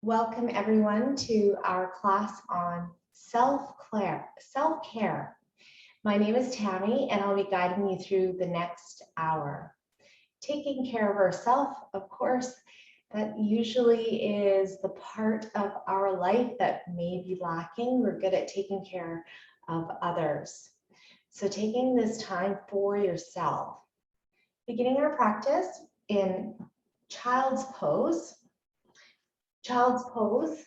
Welcome everyone to our class on self-care. My name is Tammy and I'll be guiding you through the next hour. Taking care of ourselves, of course, that usually is the part of our life that may be lacking. We're good at taking care of others. So taking this time for yourself. Beginning our practice in child's pose. Child's pose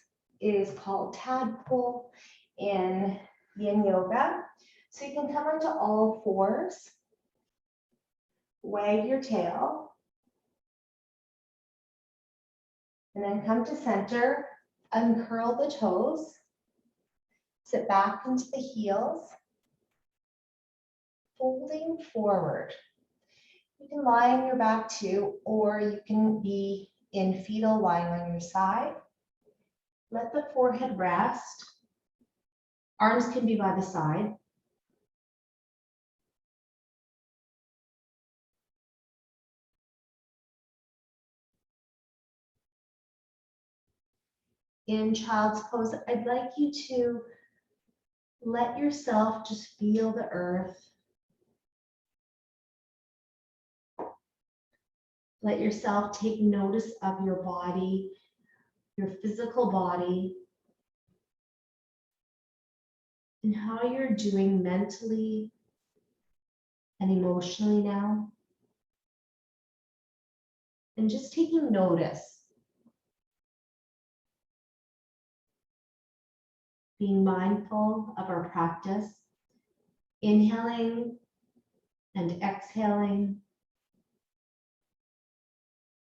is called tadpole in yin yoga. So you can come onto all fours, wag your tail, and then come to center, uncurl the toes, sit back into the heels, folding forward. You can lie on your back too, or you can be in fetal lying on your side. Let the forehead rest. Arms can be by the side. In child's pose, I'd like you to let yourself just feel the earth. Let yourself take notice of your body, your physical body, and how you're doing mentally and emotionally now. And just taking notice. Being mindful of our practice, inhaling and exhaling.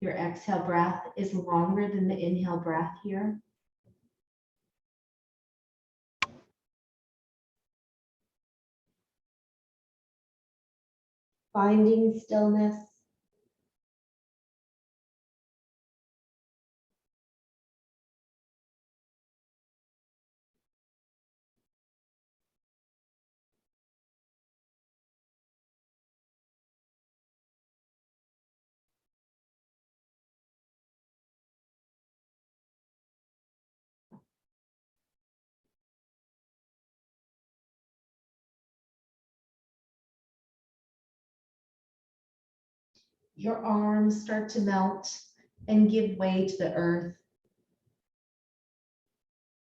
Your exhale breath is longer than the inhale breath here. Finding stillness. Your arms start to melt and give way to the earth.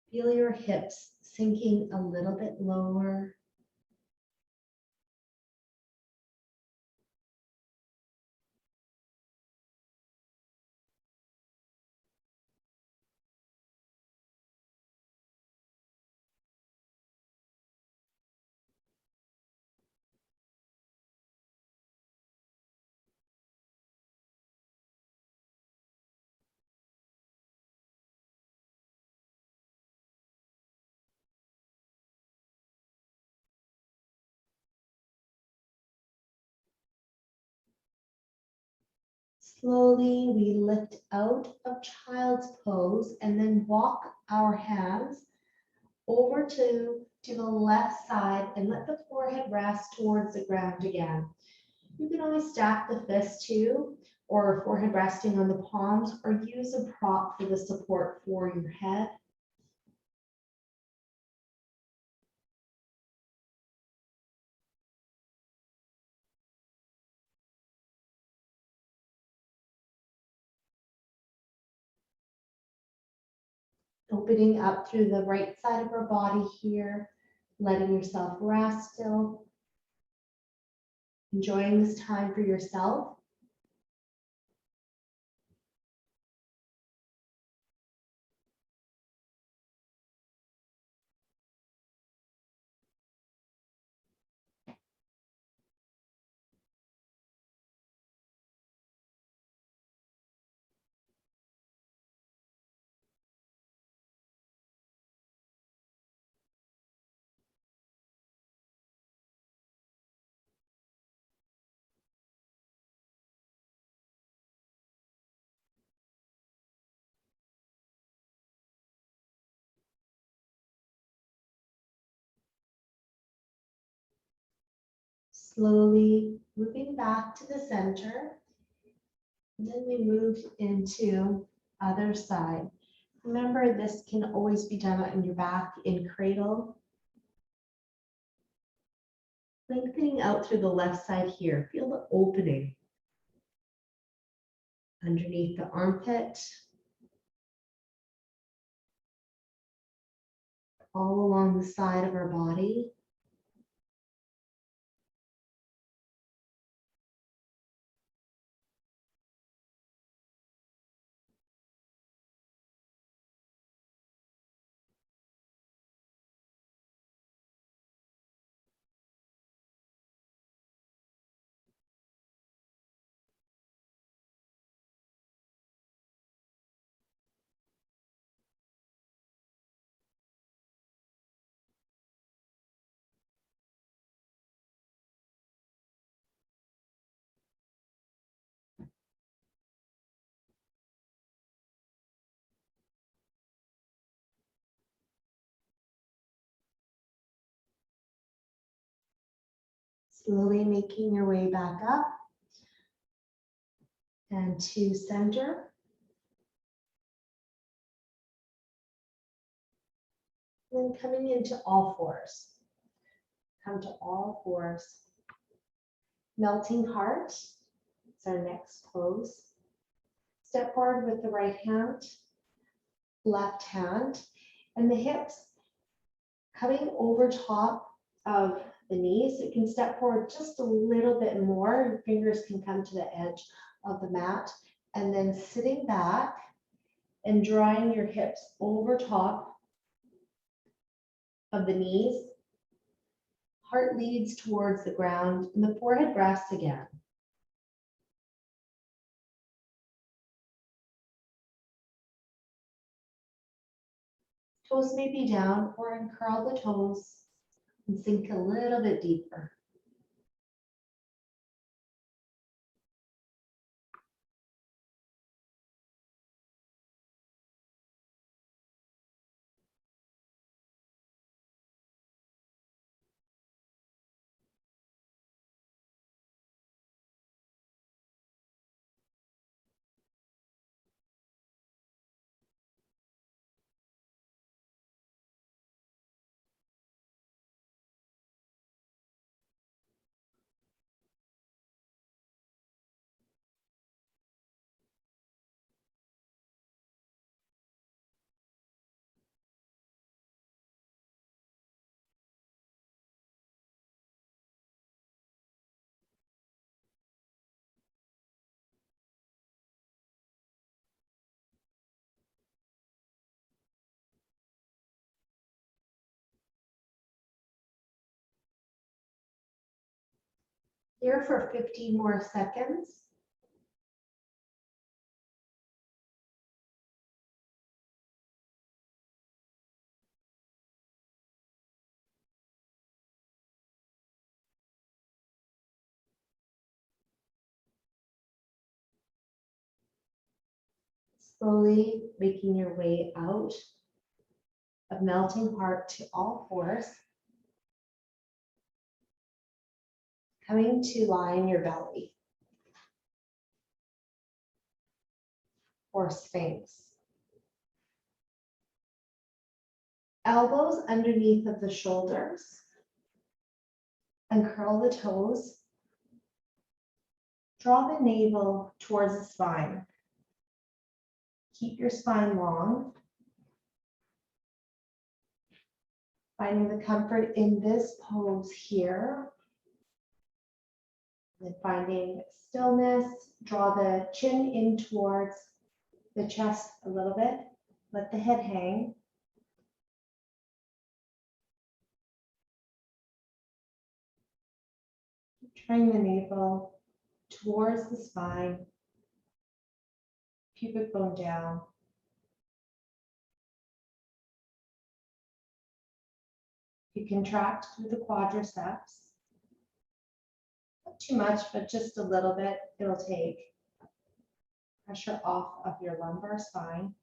Feel your hips sinking a little bit lower. Slowly, we lift out of child's pose and then walk our hands over to the left side and let the forehead rest towards the ground again. You can always stack the fists too, or forehead resting on the palms, or use a prop for the support for your head. Opening up through the right side of our body here, letting yourself rest still. Enjoying this time for yourself. Slowly moving back to the center. And then we move into other side. Remember, this can always be done on your back in cradle. Lengthening out through the left side here. Feel the opening underneath the armpit, all along the side of our body. Slowly making your way back up and to center. Then coming into all fours. Come to all fours. Melting heart is our next pose. Step forward with the right hand, left hand, and the hips coming over top of the knees. You can step forward just a little bit more. Your fingers can come to the edge of the mat, and then sitting back and drawing your hips over top of the knees. Heart leads towards the ground, and the forehead rests again. Toes may be down, or uncurl the toes and sink a little bit deeper. Here for 15 more seconds. Slowly making your way out of melting heart to all fours. Coming to lie in your belly or Sphinx. Elbows underneath of the shoulders. Uncurl the toes. Draw the navel towards the spine. Keep your spine long. Finding the comfort in this pose here. And then finding stillness. Draw the chin in towards the chest a little bit. Let the head hang. Turning the navel towards the spine. Pubic bone down. You contract through the quadriceps. Not too much, but just a little bit. It'll take pressure off of your lumbar spine.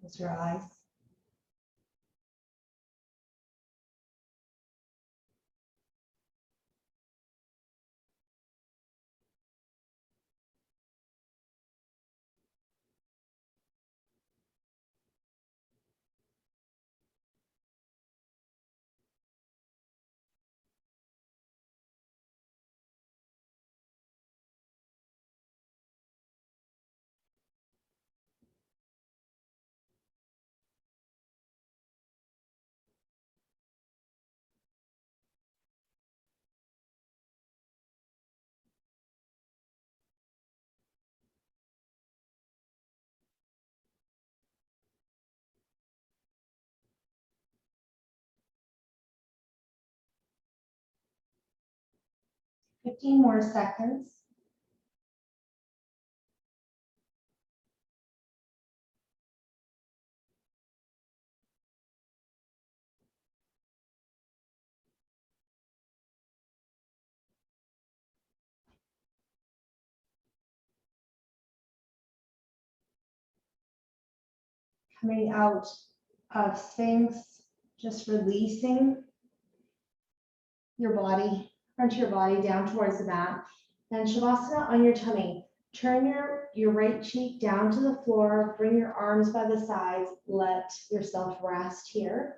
Close your eyes. Fifteen more seconds. Coming out of Sphinx, just releasing your body, front of your body down towards the mat. Then Shavasana on your tummy. Turn your right cheek down to the floor, bring your arms by the sides, let yourself rest here.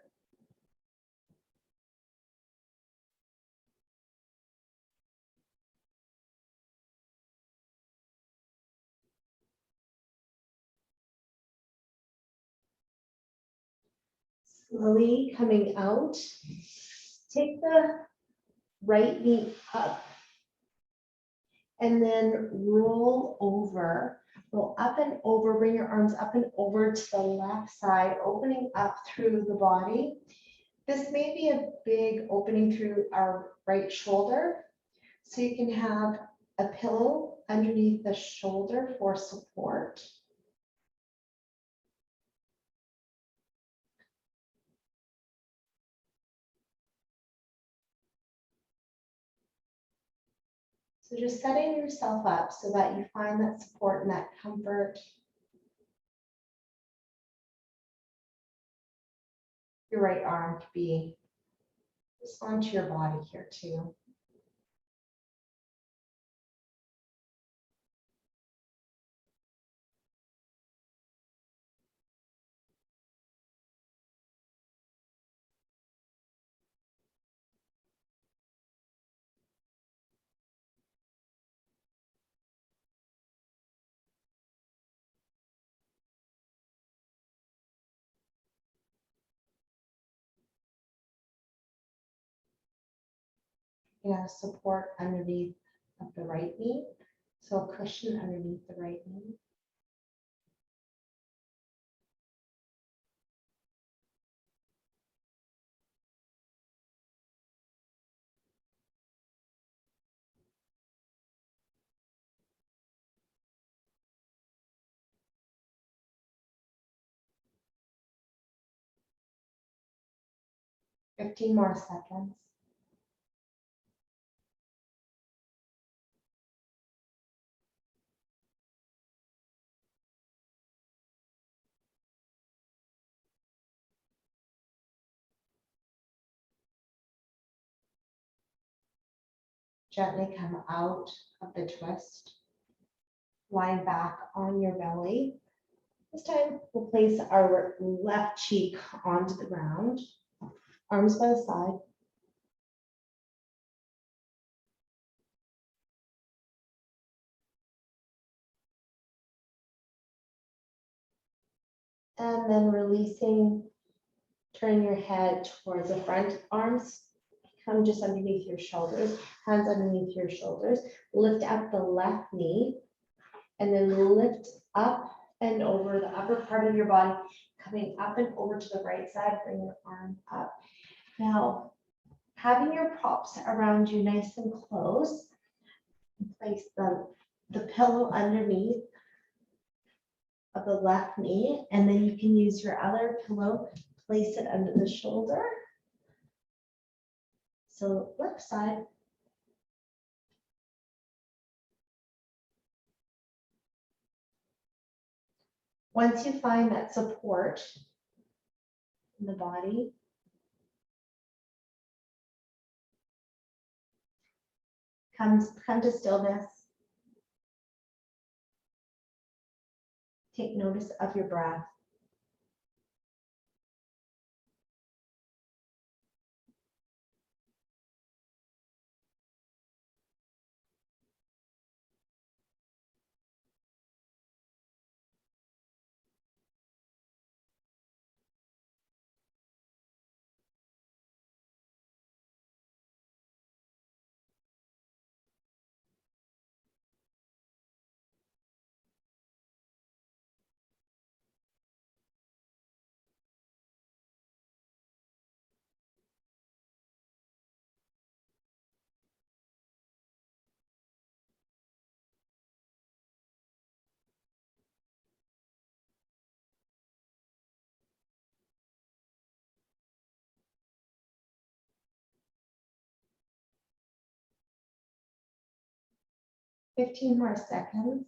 Slowly coming out, take the right knee up and then roll over. Roll up and over, bring your arms up and over to the left side, opening up through the body. This may be a big opening through our right shoulder, so you can have a pillow underneath the shoulder for support. So just setting yourself up so that you find that support and that comfort. Your right arm could be just onto your body here too. You have support underneath of the right knee. So a cushion underneath the right knee. Fifteen more seconds. Gently come out of the twist. Lying back on your belly. This time we'll place our left cheek onto the ground. Arms by the side. And then releasing, turn your head towards the front. Arms come just underneath your shoulders, hands underneath your shoulders. Lift up the left knee and then lift up and over the upper part of your body, coming up and over to the right side. Bring your arm up. Now, having your props around you nice and close, place the pillow underneath of the left knee, and then you can use your other pillow, place it under the shoulder. So left side. Once you find that support in the body, come to stillness. Take notice of your breath. Fifteen more seconds.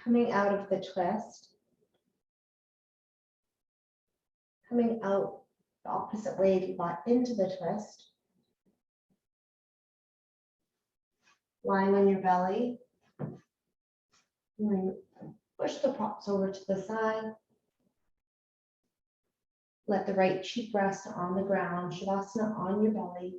Coming out of the twist. Coming out the opposite way, but into the twist. Lying on your belly. Push the props over to the side. Let the right cheek rest on the ground. Shavasana on your belly.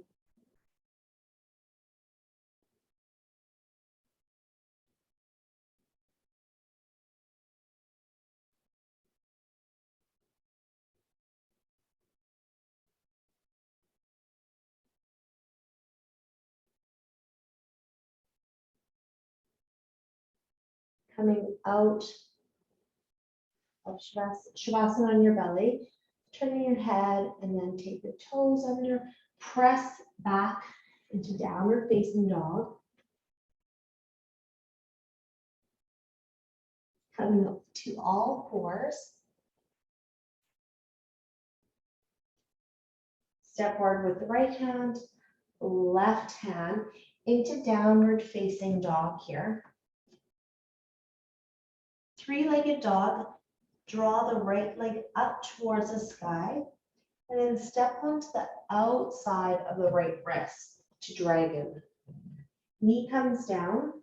Coming out of Shavasana on your belly. Turning your head and then take the toes under. Press back into downward facing dog. Coming up to all fours. Step forward with the right hand, left hand into downward facing dog here. Three-legged dog, draw the right leg up towards the sky, and then step onto the outside of the right wrist to dragon. Knee comes down.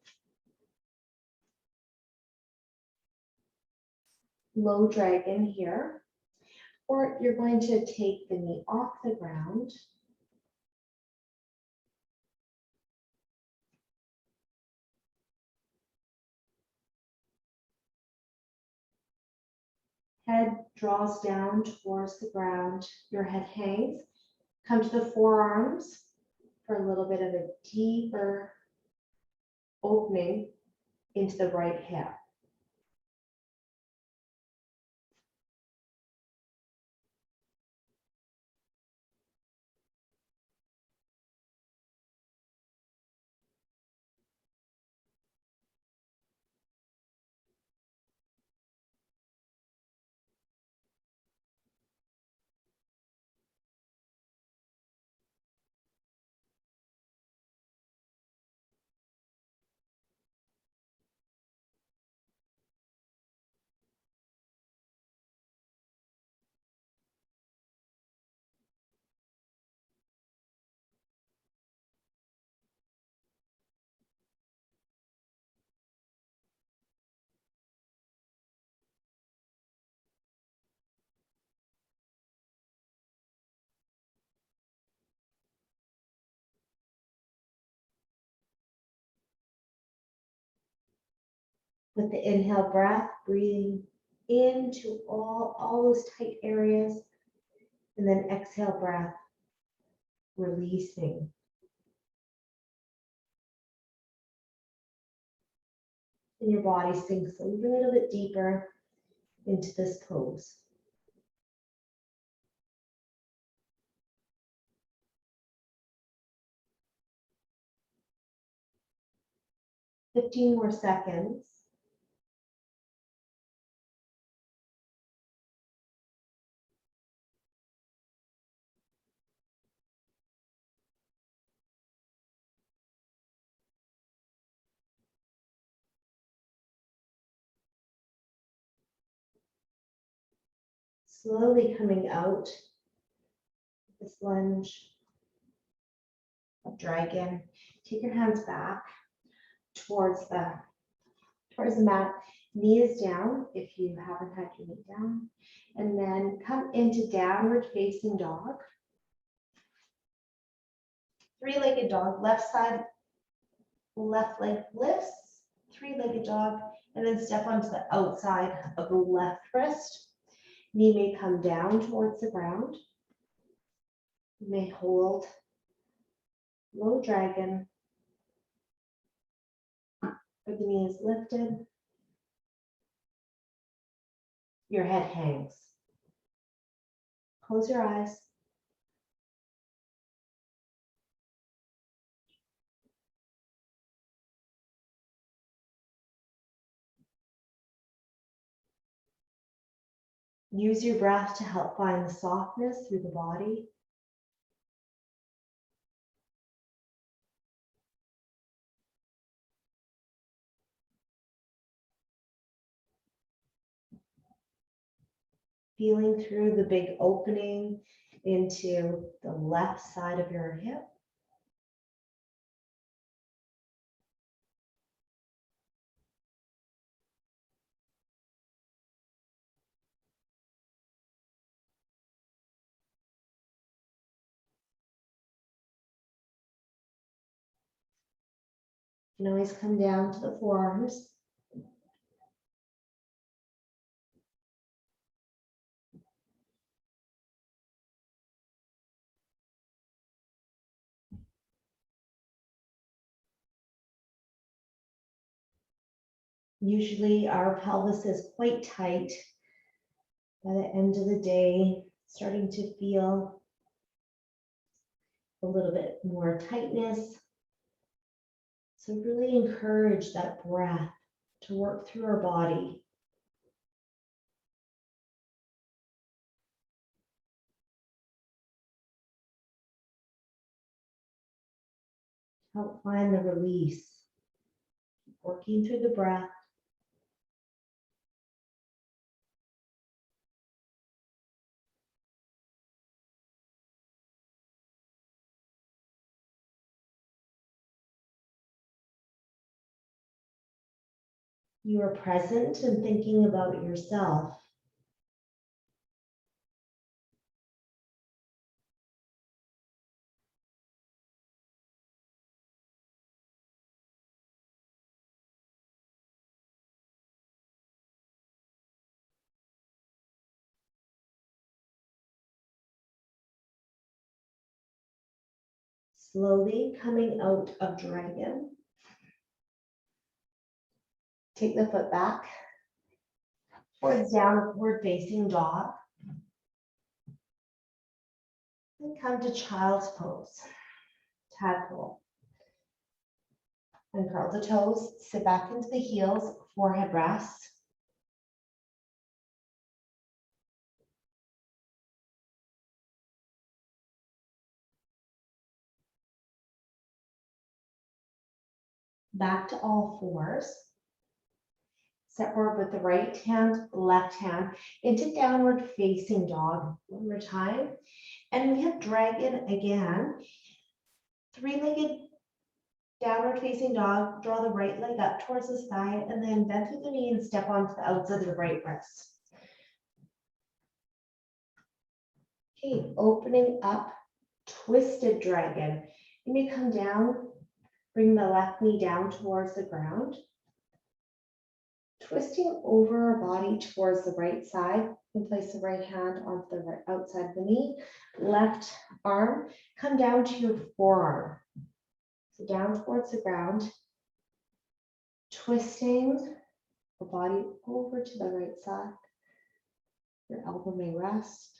Low dragon here. Or you're going to take the knee off the ground. Head draws down towards the ground. Your head hangs. Come to the forearms for a little bit of a deeper opening into the right hip. With the inhale breath, breathing into all those tight areas, and then exhale breath, releasing. And your body sinks a little bit deeper into this pose. 15 more seconds. Slowly coming out of this lunge of dragon. Take your hands back towards the mat. Knees down if you haven't had your knee down. And then come into downward facing dog. Three-legged dog, left side, left leg lifts, three-legged dog, and then step onto the outside of the left wrist. Knee may come down towards the ground. You may hold low dragon, or the knee is lifted. Your head hangs. Close your eyes. Use your breath to help find the softness through the body. Feeling through the big opening into the left side of your hip. You can always come down to the forearms. Usually our pelvis is quite tight by the end of the day, starting to feel a little bit more tightness. So really encourage that breath to work through our body. Help find the release. Working through the breath. You are present and thinking about yourself. Slowly coming out of dragon. Take the foot back towards downward facing dog. And come to child's pose, tadpole. And curl the toes, sit back into the heels, forehead rests. Back to all fours. Step forward with the right hand, left hand into downward facing dog. One more time. And we have dragon again. Three-legged downward facing dog. Draw the right leg up towards the sky and then bend through the knee and step onto the outside of the right wrist. Okay, opening up, twisted dragon. You may come down, bring the left knee down towards the ground. Twisting over our body towards the right side. You can place the right hand onto the right outside of the knee. Left arm, come down to your forearm. So down towards the ground. Twisting the body over to the right side. Your elbow may rest.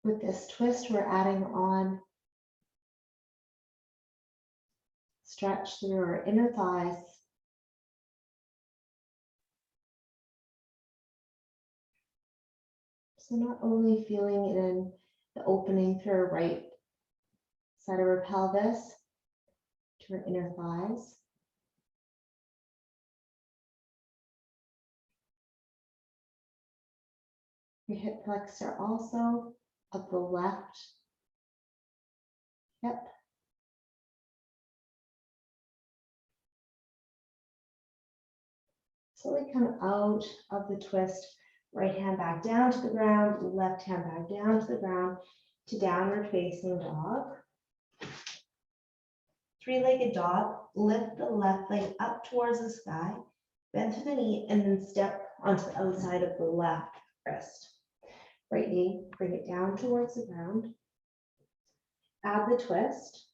With this twist, we're adding on stretch through our inner thighs. So not only feeling it in the opening through our right side of our pelvis to our inner thighs. Your hip flexor also of the left hip. Slowly come out of the twist, right hand back down to the ground, left hand back down to the ground to downward facing dog. Three-legged dog, lift the left leg up towards the sky, bend through the knee, and then step onto the outside of the left wrist. Right knee, bring it down towards the ground. Add the twist.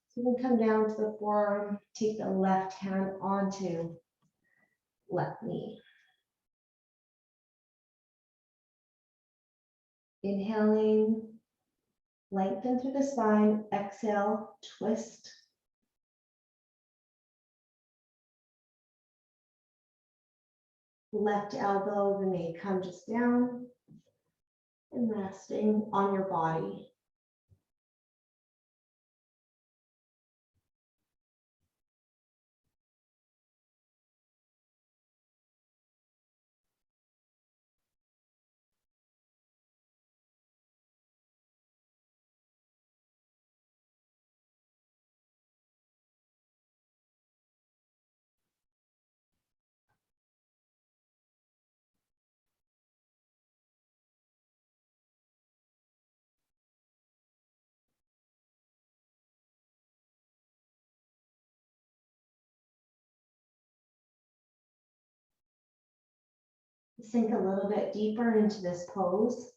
So you can come down to the forearm, take the left hand onto left knee. Inhaling, lengthen through the spine. Exhale, twist. Left elbow may come just down and resting on your body. Sink a little bit deeper into this pose.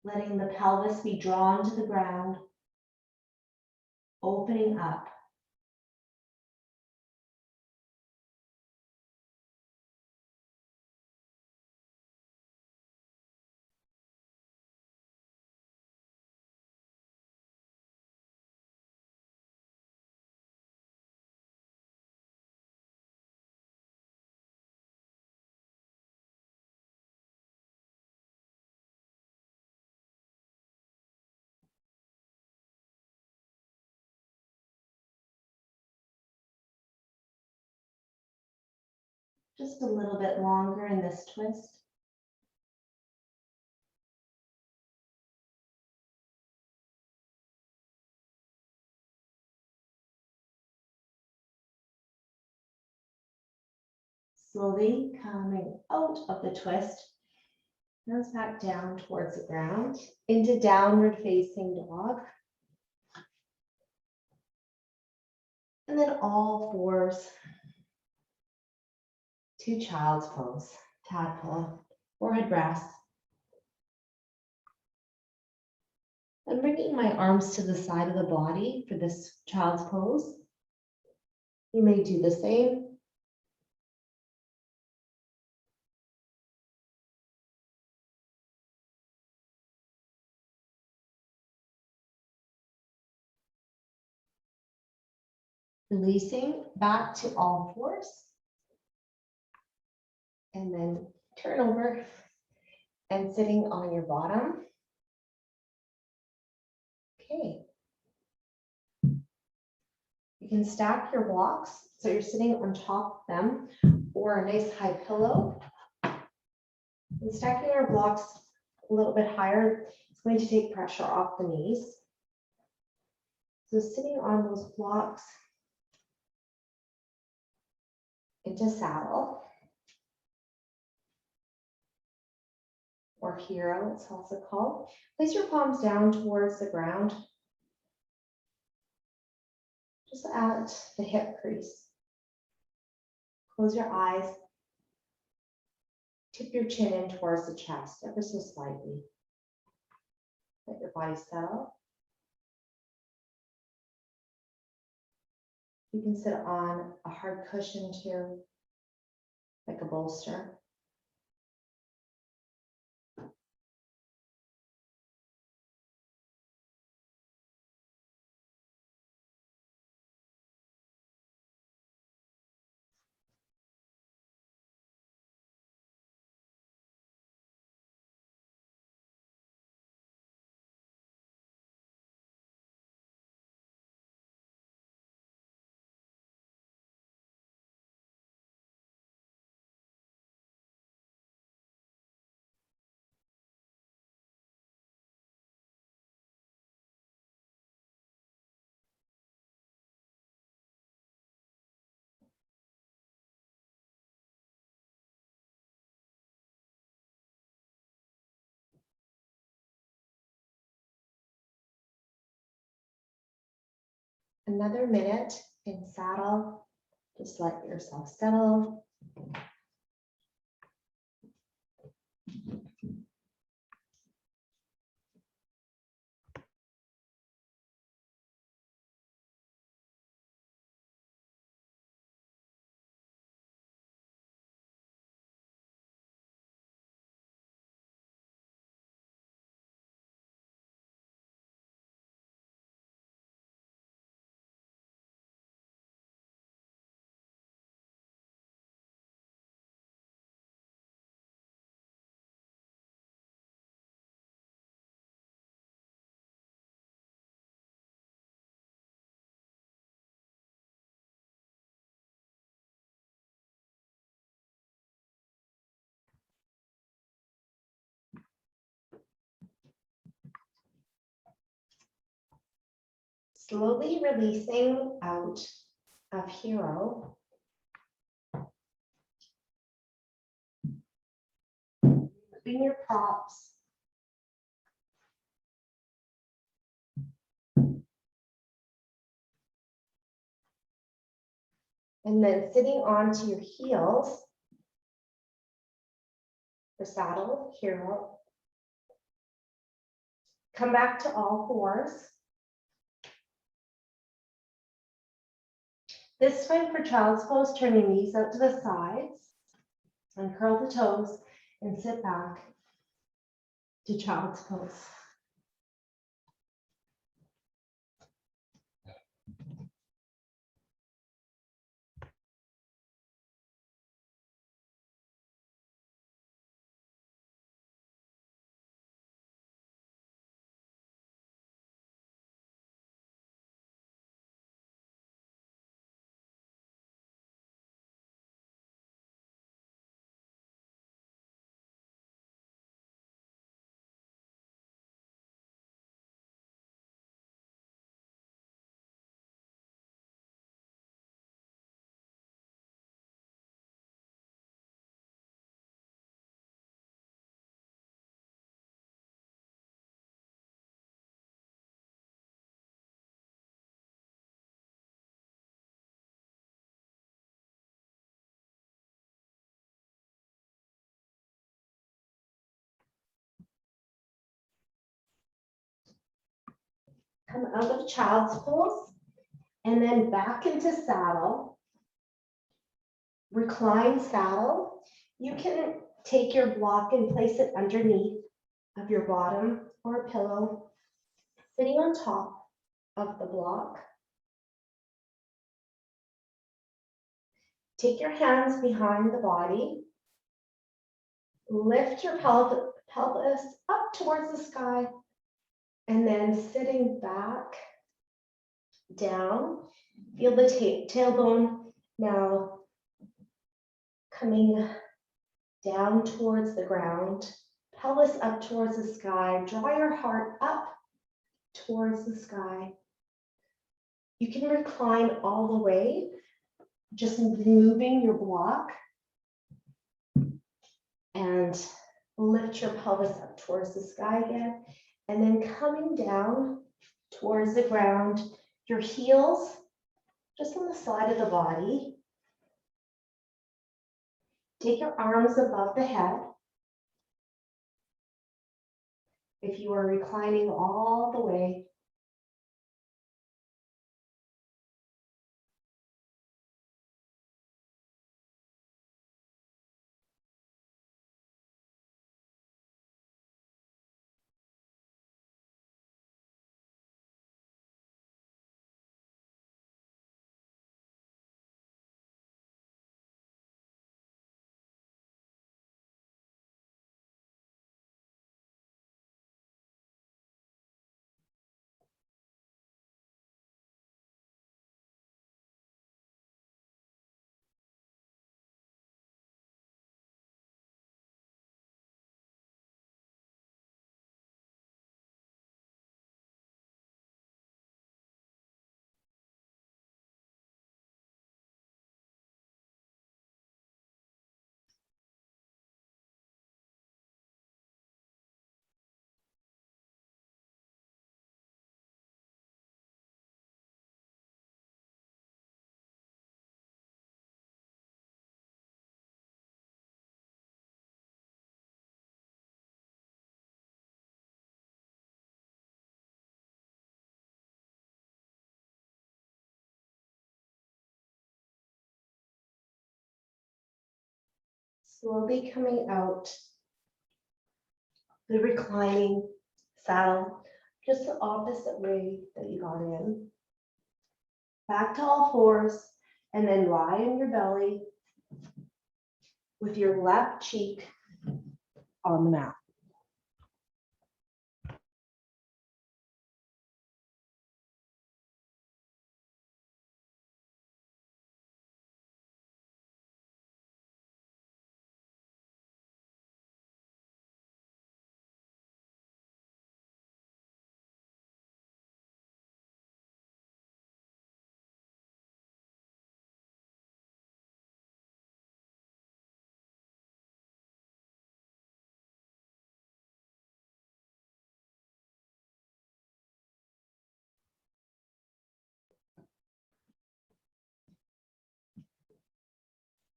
Letting the pelvis be drawn to the ground, opening up. Just a little bit longer in this twist. Slowly coming out of the twist, nose back down towards the ground, into downward facing dog. And then all fours to child's pose, tadpole, forehead rest. I'm bringing my arms to the side of the body for this child's pose. You may do the same. Releasing back to all fours. And then turn over and sitting on your bottom. Okay. You can stack your blocks so you're sitting on top of them, or a nice high pillow. And stacking our blocks a little bit higher is going to take pressure off the knees. So sitting on those blocks into saddle, or hero, it's also called. Place your palms down towards the ground, just at the hip crease. Close your eyes. Tip your chin in towards the chest, ever so slightly. Let your body settle. You can sit on a hard cushion too, like a bolster. Another minute in saddle. Just let yourself settle. Slowly releasing out of hero. Moving your props. And then sitting onto your heels for saddle, hero. Come back to all fours. This time for child's pose, turn your knees out to the sides and curl the toes and sit back to child's pose. Come out of child's pose and then back into saddle. Recline saddle. You can take your block and place it underneath of your bottom or a pillow, sitting on top of the block. Take your hands behind the body. Lift your pelvis up towards the sky, and then sitting back down. Feel the tailbone now coming down towards the ground, pelvis up towards the sky. Draw your heart up towards the sky. You can recline all the way, just moving your block and lift your pelvis up towards the sky again, and then coming down towards the ground, your heels just on the side of the body. Take your arms above the head. If you are reclining all the way, Slowly coming out the reclining saddle, just the opposite way that you got in. Back to all fours, and then lie on your belly with your left cheek on the mat.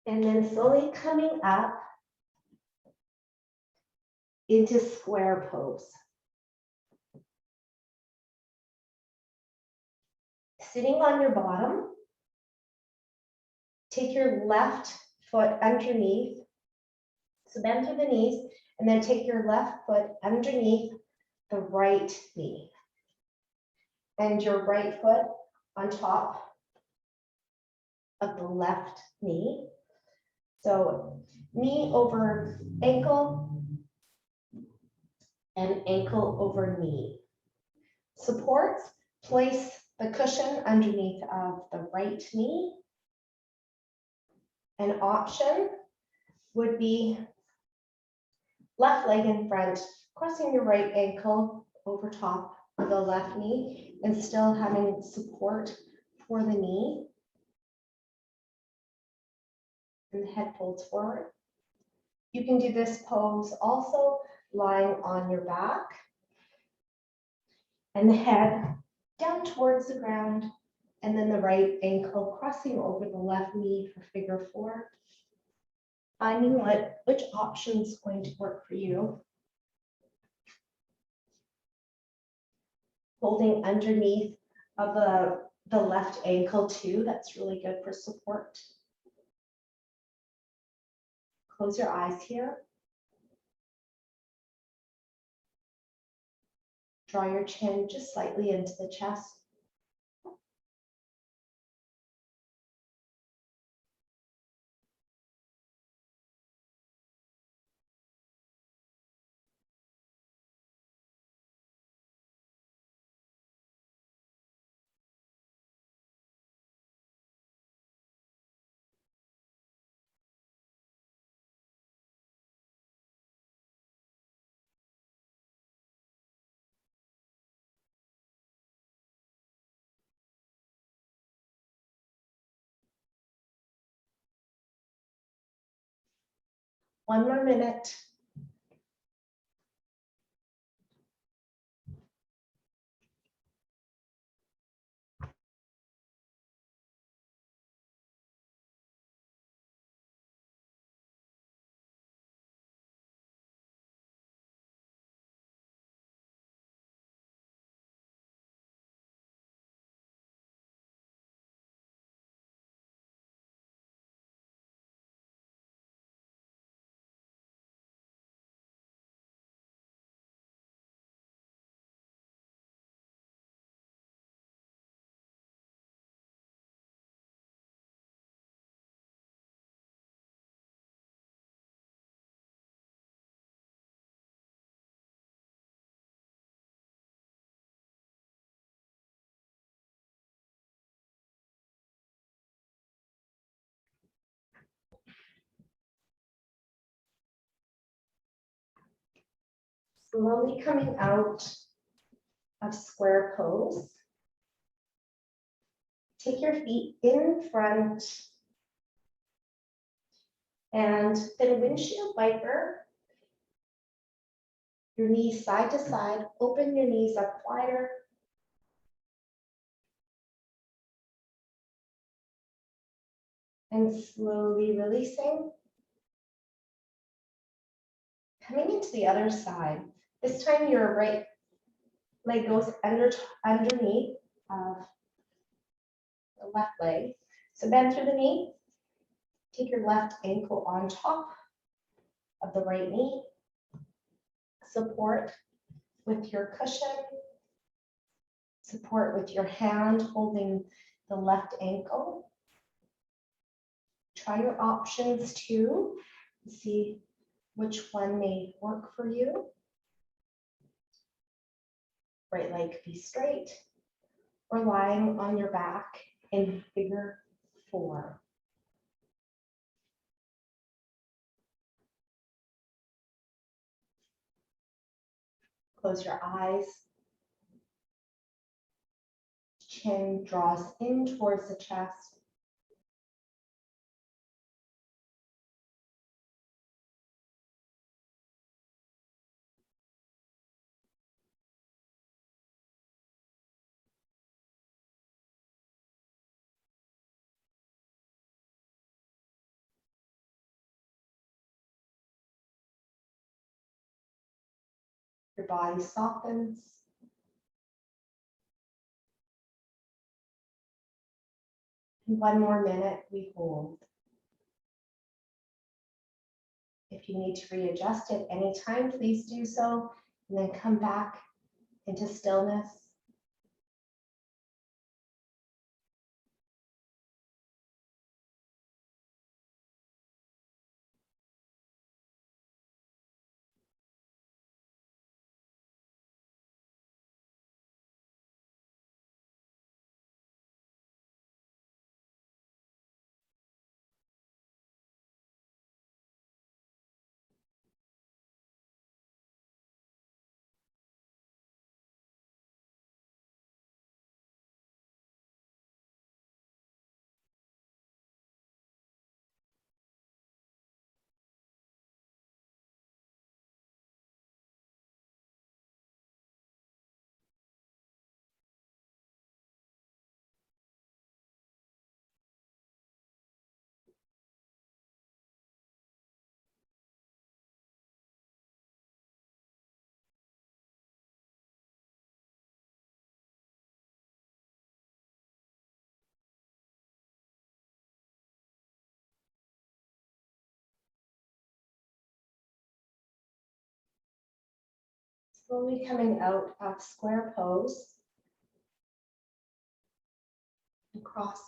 And then slowly coming up into square pose. Sitting on your bottom, take your left foot underneath, so bend through the knees, and then take your left foot underneath the right knee. And your right foot on top of the left knee. So knee over ankle and ankle over knee. Supports, place the cushion underneath of the right knee. An option would be left leg in front, crossing your right ankle over top of the left knee and still having support for the knee. And the head folds forward. You can do this pose also lying on your back and the head down towards the ground, and then the right ankle crossing over the left knee for figure four. Finding which option is going to work for you. Holding underneath of the left ankle too, that's really good for support. Close your eyes here. Draw your chin just slightly into the chest. One more minute. Slowly coming out of square pose. Take your feet in front and then windshield wiper. Your knees side to side, open your knees up wider. And slowly releasing. Coming into the other side. This time your right leg goes underneath of the left leg. So bend through the knee. Take your left ankle on top of the right knee. Support with your cushion. Support with your hand holding the left ankle. Try your options too. See which one may work for you. Right leg be straight or lying on your back in figure 4. Close your eyes. Chin draws in towards the chest. Your body softens. And 1 more minute, we hold. If you need to readjust at any time, please do so, and then come back into stillness. Slowly coming out of square pose. Across.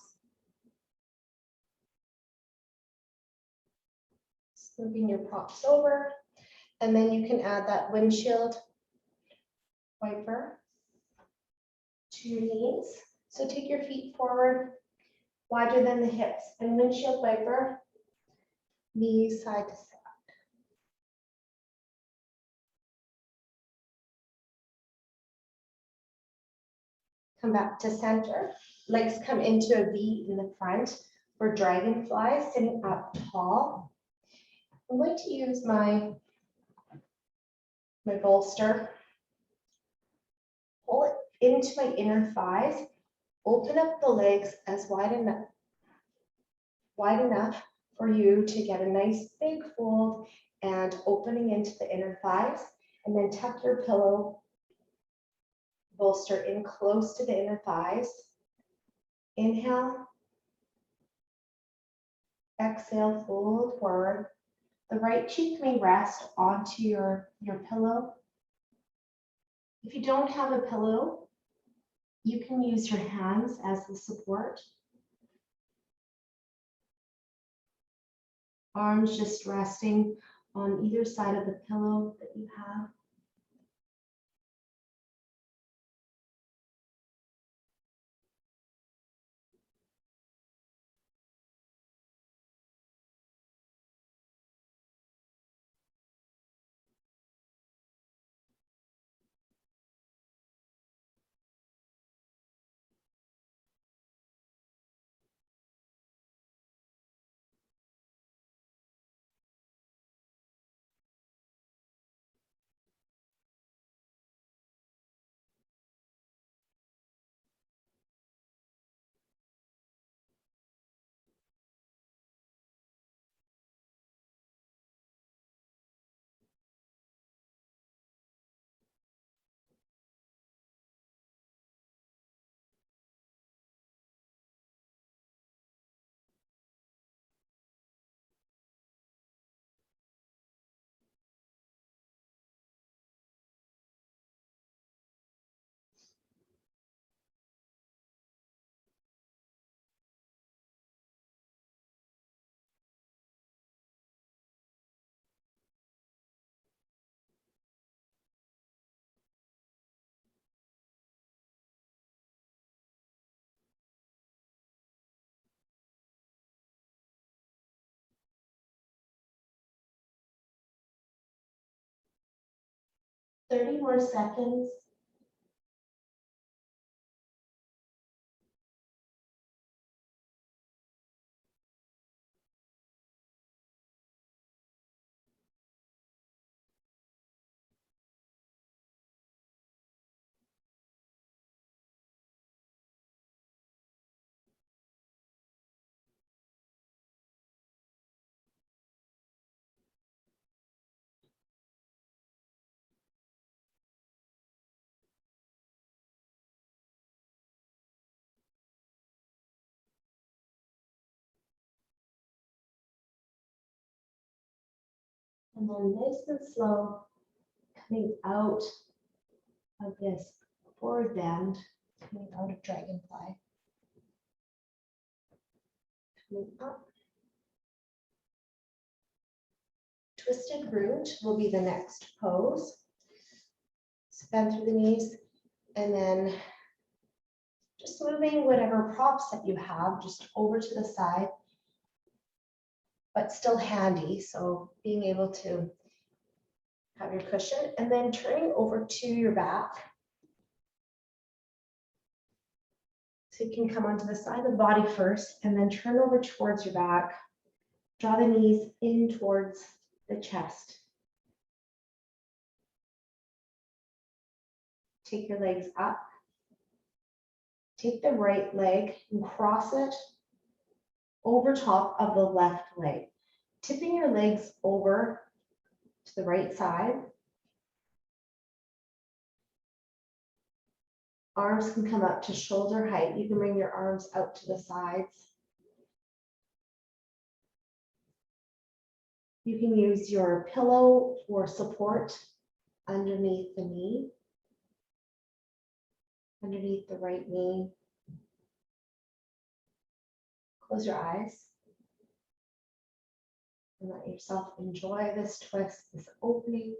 Moving your props over. And then you can add that windshield wiper to your knees. So take your feet forward, wider than the hips, and windshield wiper, knees side to side. Come back to center. Legs come into a V in the front for dragonfly, sitting up tall. I'm going to use my bolster. Pull it into my inner thighs. Open up the legs as wide enough for you to get a nice big fold and opening into the inner thighs. And then tuck your pillow bolster in close to the inner thighs. Inhale. Exhale, fold forward. The right cheek may rest onto your pillow. If you don't have a pillow, you can use your hands as the support. Arms just resting on either side of the pillow that you have. 30 more seconds. And then nice and slow, coming out of this forward bend, coming out of dragonfly. Coming up. Twisted root will be the next pose. So bend through the knees, and then just moving whatever props that you have just over to the side, but still handy. So being able to have your cushion, and then turning over to your back. So you can come onto the side of the body first, and then turn over towards your back. Draw the knees in towards the chest. Take your legs up. Take the right leg and cross it over top of the left leg. Tipping your legs over to the right side. Arms can come up to shoulder height. You can bring your arms out to the sides. You can use your pillow for support underneath the knee, underneath the right knee. Close your eyes and let yourself enjoy this twist, this opening.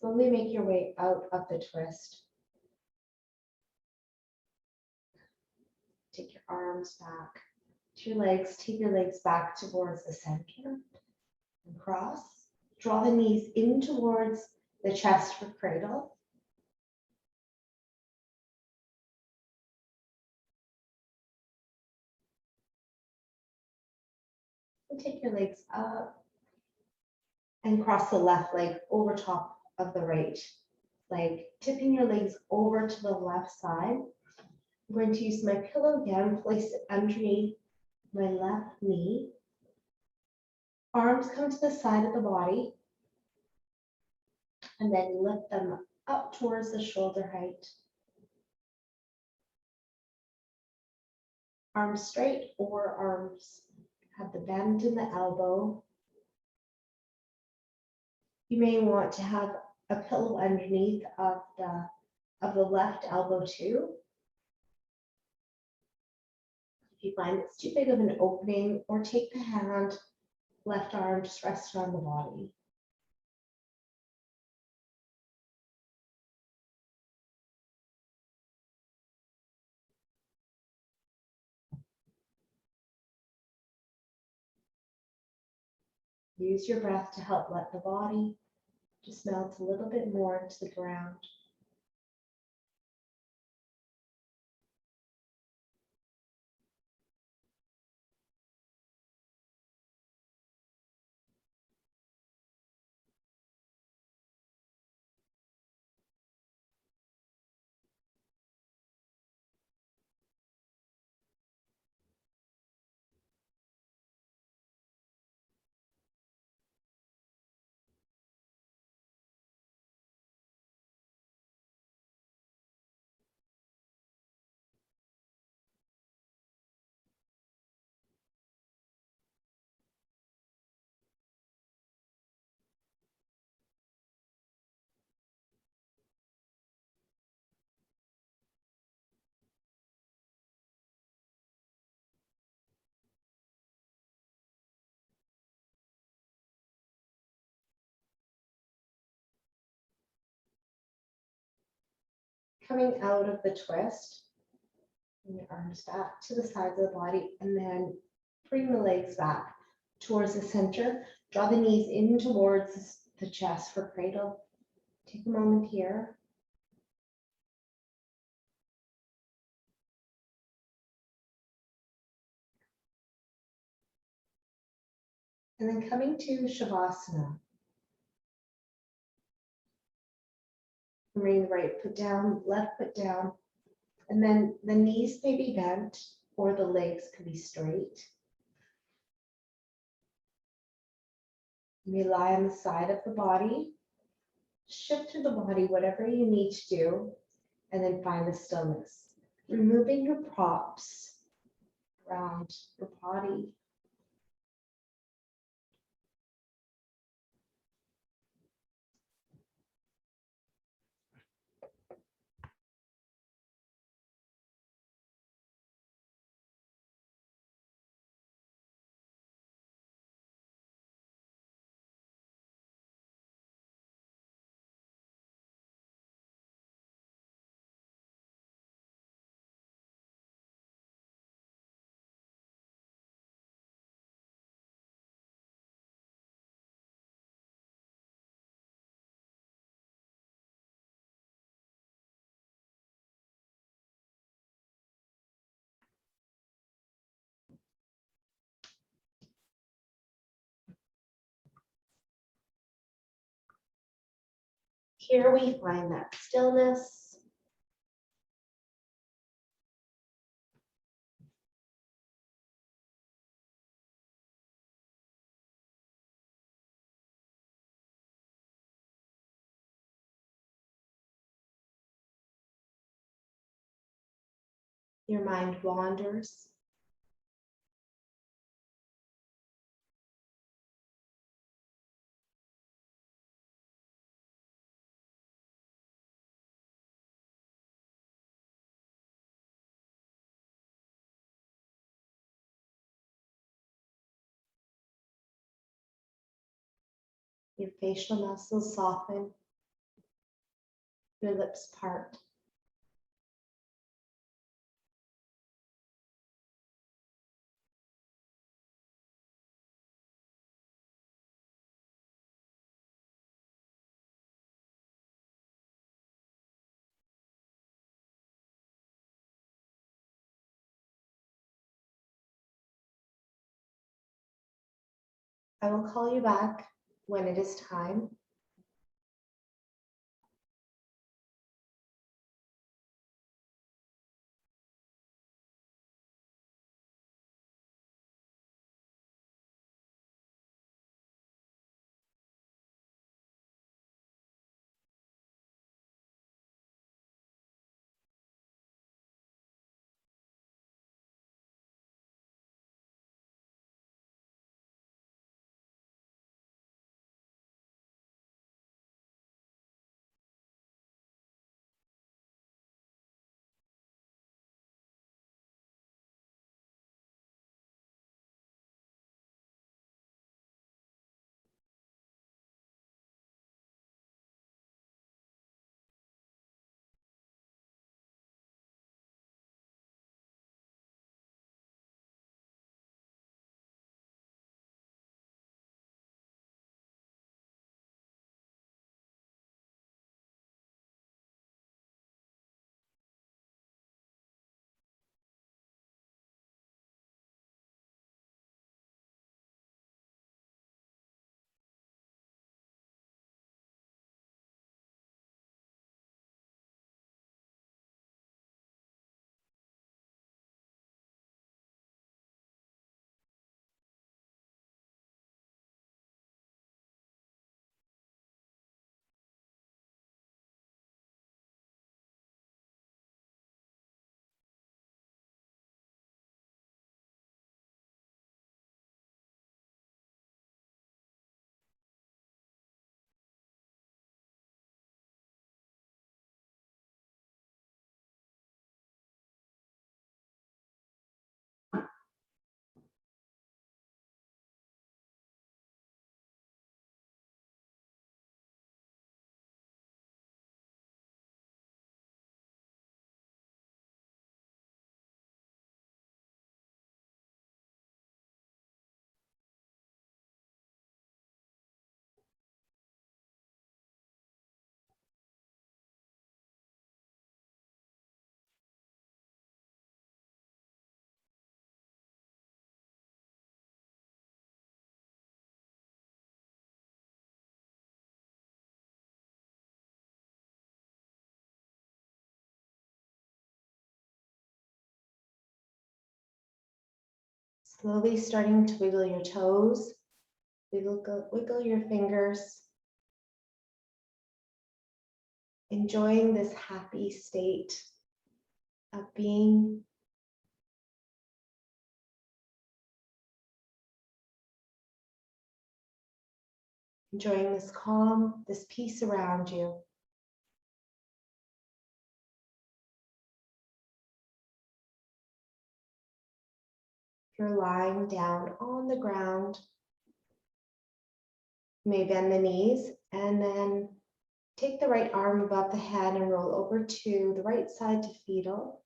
Slowly make your way out of the twist. Take your arms back to your legs. Take your legs back towards the center and cross. Draw the knees in towards the chest for cradle. And take your legs up and cross the left leg over top of the right leg, tipping your legs over to the left side. I'm going to use my pillow again, place it underneath my left knee. Arms come to the side of the body, and then lift them up towards the shoulder height. Arms straight, or arms have the bend in the elbow. You may want to have a pillow underneath of the left elbow too. If you find it's too big of an opening, or take the hand, left arm, just rest on the body. Use your breath to help let the body just melt a little bit more into the ground. Coming out of the twist, bring your arms back to the sides of the body, and then bring the legs back towards the center. Draw the knees in towards the chest for cradle. Take a moment here. And then coming to Shavasana. Bring the right foot down, left foot down, and then the knees may be bent or the legs can be straight. You may lie on the side of the body. Shift through the body, whatever you need to do, and then find the stillness. Removing your props around your body. Here we find that stillness. Your mind wanders. Your facial muscles soften. Your lips part. I will call you back when it is time. Slowly starting to wiggle your toes, wiggle your fingers, enjoying this happy state of being. Enjoying this calm, this peace around you. If you're lying down on the ground, you may bend the knees and then take the right arm above the head and roll over to the right side to fetal.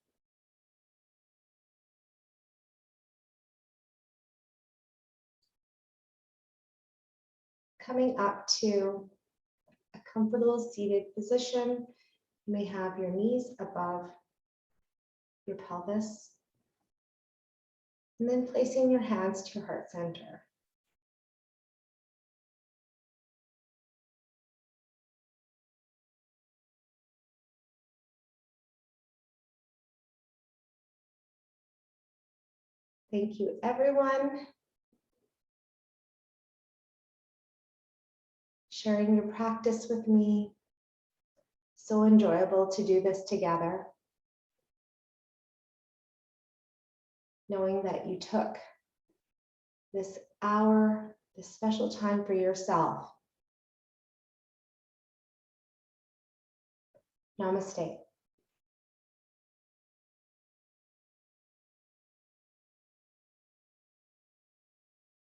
Coming up to a comfortable seated position, you may have your knees above your pelvis, and then placing your hands to your heart center. Thank you, everyone. Sharing your practice with me. So enjoyable to do this together. Knowing that you took this hour, this special time for yourself. Namaste.